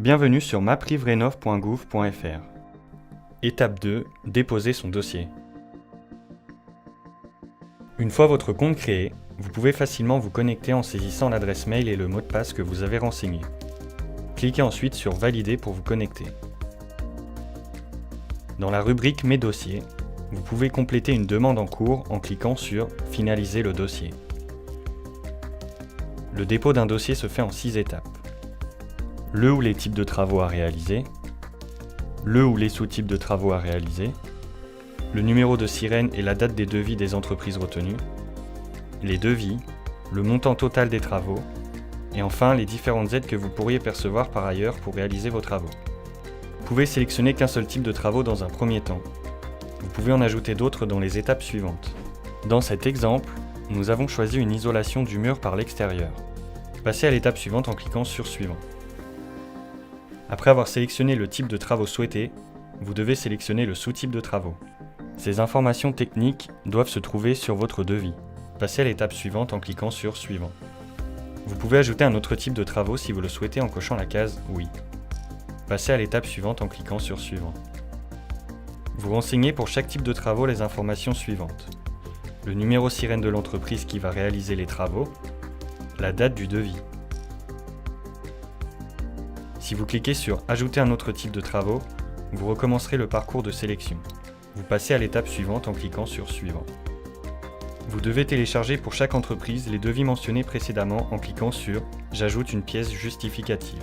Bienvenue sur mapriverenov.gouv.fr. Étape 2. Déposer son dossier. Une fois votre compte créé, vous pouvez facilement vous connecter en saisissant l'adresse mail et le mot de passe que vous avez renseigné. Cliquez ensuite sur Valider pour vous connecter. Dans la rubrique Mes dossiers, vous pouvez compléter une demande en cours en cliquant sur Finaliser le dossier. Le dépôt d'un dossier se fait en 6 étapes. Le ou les types de travaux à réaliser, le ou les sous-types de travaux à réaliser, le numéro de sirène et la date des devis des entreprises retenues, les devis, le montant total des travaux, et enfin les différentes aides que vous pourriez percevoir par ailleurs pour réaliser vos travaux. Vous pouvez sélectionner qu'un seul type de travaux dans un premier temps. Vous pouvez en ajouter d'autres dans les étapes suivantes. Dans cet exemple, nous avons choisi une isolation du mur par l'extérieur. Passez à l'étape suivante en cliquant sur Suivant. Après avoir sélectionné le type de travaux souhaité, vous devez sélectionner le sous-type de travaux. Ces informations techniques doivent se trouver sur votre devis. Passez à l'étape suivante en cliquant sur Suivant. Vous pouvez ajouter un autre type de travaux si vous le souhaitez en cochant la case Oui. Passez à l'étape suivante en cliquant sur Suivant. Vous renseignez pour chaque type de travaux les informations suivantes. Le numéro sirène de l'entreprise qui va réaliser les travaux, la date du devis. Si vous cliquez sur Ajouter un autre type de travaux, vous recommencerez le parcours de sélection. Vous passez à l'étape suivante en cliquant sur Suivant. Vous devez télécharger pour chaque entreprise les devis mentionnés précédemment en cliquant sur J'ajoute une pièce justificative.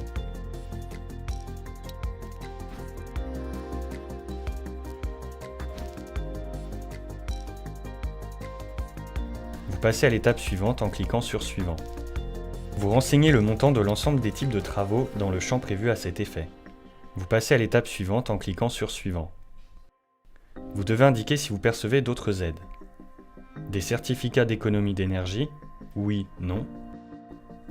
Vous passez à l'étape suivante en cliquant sur Suivant. Vous renseignez le montant de l'ensemble des types de travaux dans le champ prévu à cet effet. Vous passez à l'étape suivante en cliquant sur Suivant. Vous devez indiquer si vous percevez d'autres aides. Des certificats d'économie d'énergie, oui, non.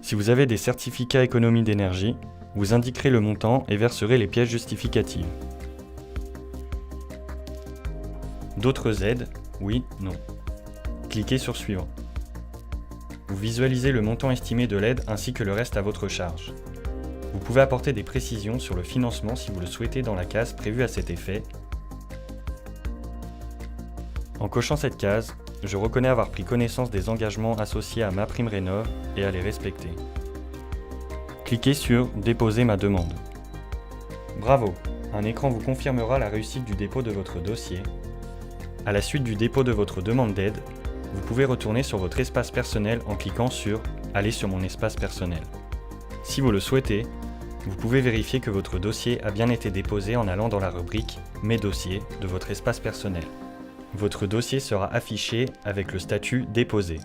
Si vous avez des certificats économie d'énergie, vous indiquerez le montant et verserez les pièces justificatives. D'autres aides, oui, non. Cliquez sur Suivant. Vous visualisez le montant estimé de l'aide ainsi que le reste à votre charge. Vous pouvez apporter des précisions sur le financement si vous le souhaitez dans la case prévue à cet effet. En cochant cette case, je reconnais avoir pris connaissance des engagements associés à MaPrimeRénov' et à les respecter. Cliquez sur Déposer ma demande. Bravo! Un écran vous confirmera la réussite du dépôt de votre dossier. À la suite du dépôt de votre demande d'aide, vous pouvez retourner sur votre espace personnel en cliquant sur « Aller sur mon espace personnel ». Si vous le souhaitez, vous pouvez vérifier que votre dossier a bien été déposé en allant dans la rubrique « Mes dossiers » de votre espace personnel. Votre dossier sera affiché avec le statut « Déposé ».